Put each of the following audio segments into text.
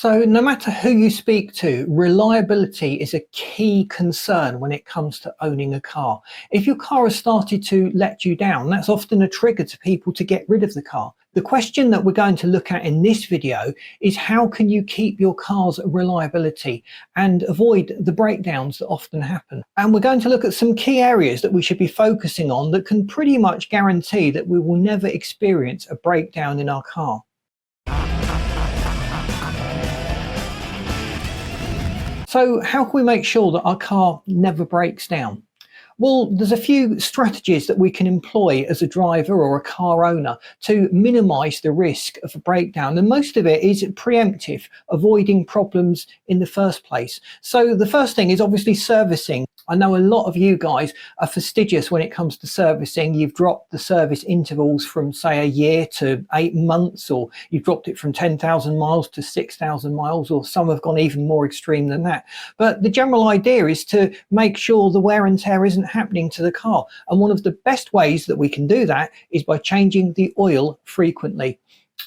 So no matter who you speak to, reliability is a key concern when it comes to owning a car. If your car has started to let you down, that's often a trigger to people to get rid of the car. The question that we're going to look at in this video is how can you keep your car's reliability and avoid the breakdowns that often happen. And we're going to look at some key areas that we should be focusing on that can pretty much guarantee that we will never experience a breakdown in our car. So how can we make sure that our car never breaks down? Well, there's a few strategies that we can employ as a driver or a car owner to minimize the risk of a breakdown. And most of it is preemptive, avoiding problems in the first place. So the first thing is obviously servicing. I know a lot of you guys are fastidious when it comes to servicing. You've dropped the service intervals from say a year to 8 months, or you've dropped it from 10,000 miles to 6,000 miles, or some have gone even more extreme than that. But the general idea is to make sure the wear and tear isn't happening to the car. And one of the best ways that we can do that is by changing the oil frequently.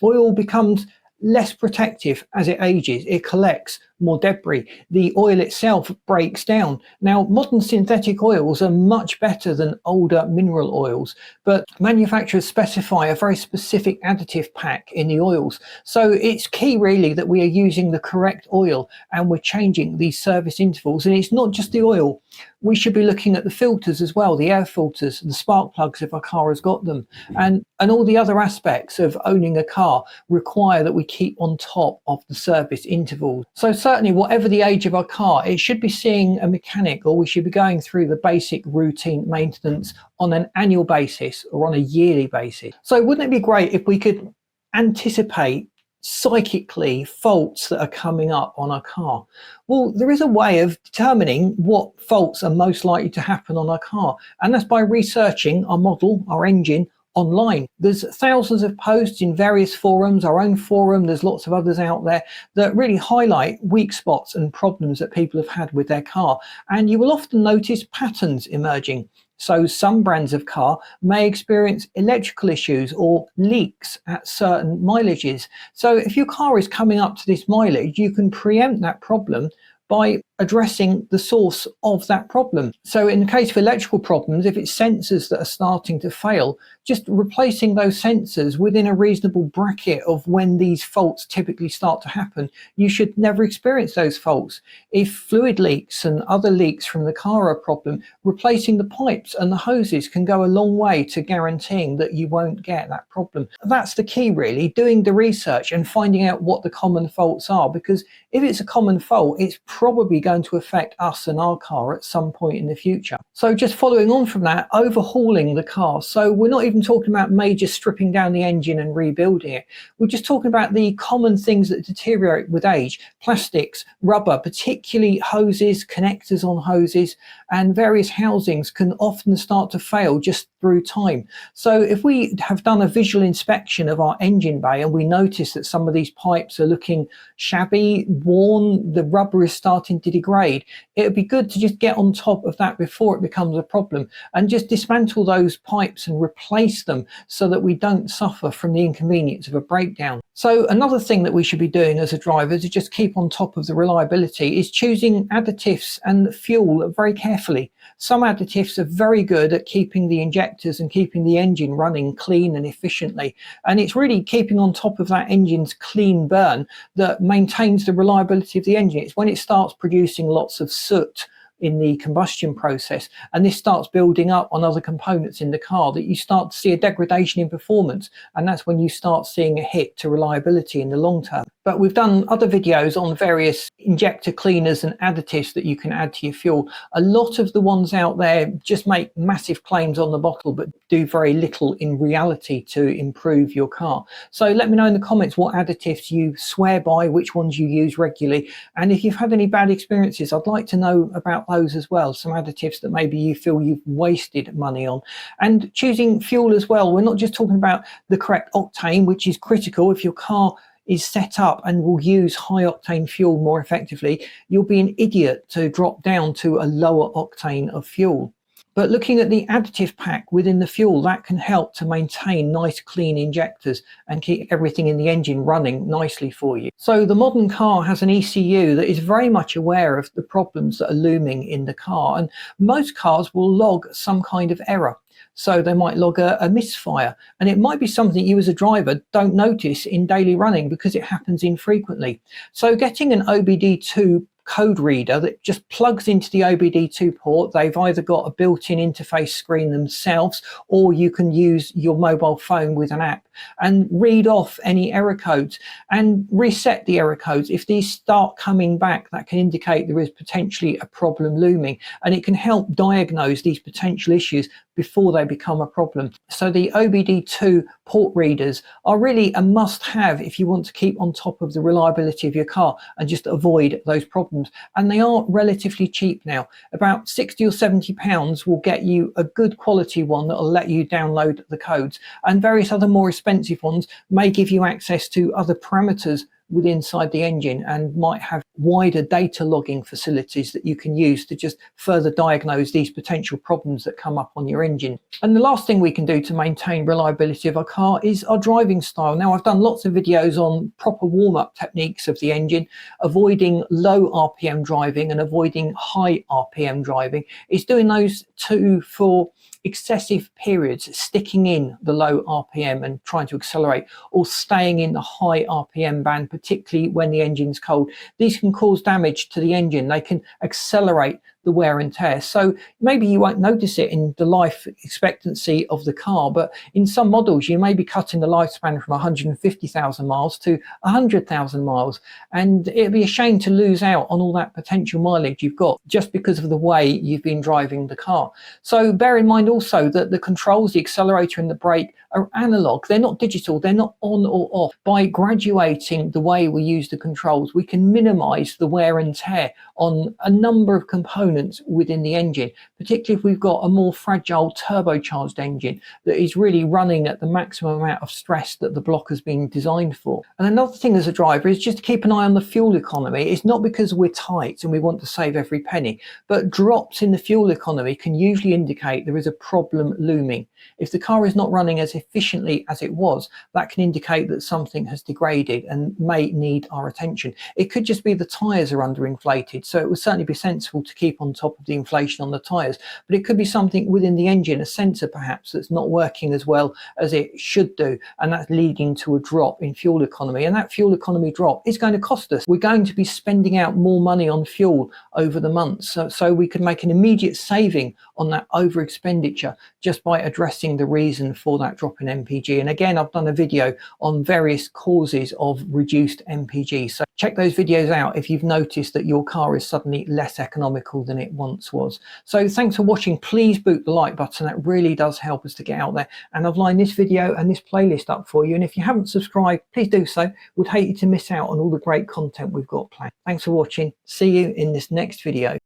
Oil becomes less protective as it ages. It collects more debris. The oil itself breaks down. Now, modern synthetic oils are much better than older mineral oils, but manufacturers specify a very specific additive pack in the oils. So it's key really that we are using the correct oil and we're changing these service intervals. And it's not just the oil. We should be looking at the filters as well, the air filters, the spark plugs if our car has got them, and all the other aspects of owning a car require that we keep on top of the service intervals. So certainly whatever the age of our car, it should be seeing a mechanic, or we should be going through the basic routine maintenance on an annual basis or on a yearly basis. So wouldn't it be great if we could anticipate psychically faults that are coming up on our car? Well, there is a way of determining what faults are most likely to happen on our car, and that's by researching our model, our engine, online. There's thousands of posts in various forums, our own forum, there's lots of others out there that really highlight weak spots and problems that people have had with their car, and you will often notice patterns emerging. So some brands of car may experience electrical issues or leaks at certain mileages. So if your car is coming up to this mileage, you can preempt that problem by addressing the source of that problem. So in the case of electrical problems, if it's sensors that are starting to fail, just replacing those sensors within a reasonable bracket of when these faults typically start to happen, you should never experience those faults. If fluid leaks and other leaks from the car are a problem, replacing the pipes and the hoses can go a long way to guaranteeing that you won't get that problem. That's the key really, doing the research and finding out what the common faults are, because if it's a common fault, it's probably going to affect us and our car at some point in the future. So just following on from that, overhauling the car. So we're not even talking about major stripping down the engine and rebuilding it. We're just talking about the common things that deteriorate with age: plastics, rubber, particularly hoses, connectors on hoses, and various housings can often start to fail just through time. So if we have done a visual inspection of our engine bay and we notice that some of these pipes are looking shabby, worn, the rubber is starting to degrade, it would be good to just get on top of that before it becomes a problem and just dismantle those pipes and replace them so that we don't suffer from the inconvenience of a breakdown. So another thing that we should be doing as a driver to just keep on top of the reliability is choosing additives and fuel very carefully. Some additives are very good at keeping the injectors and keeping the engine running clean and efficiently, and it's really keeping on top of that engine's clean burn that maintains the reliability of the engine. It's when it starts producing lots of soot in the combustion process and this starts building up on other components in the car that you start to see a degradation in performance, and that's when you start seeing a hit to reliability in the long term. But we've done other videos on various injector cleaners and additives that you can add to your fuel. A lot of the ones out there just make massive claims on the bottle but do very little in reality to improve your car. So let me know in the comments what additives you swear by, which ones you use regularly, and if you've had any bad experiences, I'd like to know about those as well. Some additives that maybe you feel you've wasted money on. And choosing fuel as well, we're not just talking about the correct octane, which is critical. If your car is set up and will use high octane fuel more effectively, you'll be an idiot to drop down to a lower octane of fuel. But looking at the additive pack within the fuel, that can help to maintain nice clean injectors and keep everything in the engine running nicely for you. So the modern car has an ECU that is very much aware of the problems that are looming in the car, and most cars will log some kind of error. So they might log a misfire, and it might be something you as a driver don't notice in daily running because it happens infrequently. So getting an OBD2 code reader that just plugs into the OBD2 port, they've either got a built-in interface screen themselves, or you can use your mobile phone with an app and read off any error codes and reset the error codes. If these start coming back, that can indicate there is potentially a problem looming, and it can help diagnose these potential issues before they become a problem. So the OBD2 port readers are really a must-have if you want to keep on top of the reliability of your car and just avoid those problems. And they are relatively cheap now. About 60 or 70 pounds will get you a good quality one that will let you download the codes, and various other more expensive ones may give you access to other parameters inside the engine and might have wider data logging facilities that you can use to just further diagnose these potential problems that come up on your engine. And the last thing we can do to maintain reliability of our car is our driving style. Now, I've done lots of videos on proper warm-up techniques of the engine, avoiding low RPM driving and avoiding high RPM driving. It's doing those two for excessive periods, sticking in the low RPM and trying to accelerate, or staying in the high RPM band, particularly when the engine's cold. These can cause damage to the engine. They can accelerate the wear and tear. So maybe you won't notice it in the life expectancy of the car, but in some models you may be cutting the lifespan from 150,000 miles to 100,000 miles, and it'd be a shame to lose out on all that potential mileage you've got just because of the way you've been driving the car. So bear in mind also that the controls, the accelerator and the brake, are analog. They're not digital. They're not on or off. By graduating the way we use the controls, we can minimize the wear and tear on a number of components within the engine, particularly if we've got a more fragile turbocharged engine that is really running at the maximum amount of stress that the block has been designed for. And another thing as a driver is just to keep an eye on the fuel economy. It's not because we're tight and we want to save every penny, but drops in the fuel economy can usually indicate there is a problem looming. If the car is not running as efficiently as it was, that can indicate that something has degraded and may need our attention. It could just be the tyres are underinflated, so it would certainly be sensible to keep on top of the inflation on the tyres, but it could be something within the engine, a sensor perhaps, that's not working as well as it should do, and that's leading to a drop in fuel economy. And that fuel economy drop is going to cost us. We're going to be spending out more money on fuel over the months, so we could make an immediate saving on that over expenditure just by addressing the reason for that drop in MPG. And again, I've done a video on various causes of reduced MPG, so check those videos out if you've noticed that your car is suddenly less economical than it once was. So thanks for watching. Please boot the like button. That really does help us to get out there, and I've lined this video and this playlist up for you, and if you haven't subscribed, please do so. Would hate you to miss out on all the great content we've got planned. Thanks for watching. See you in this next video.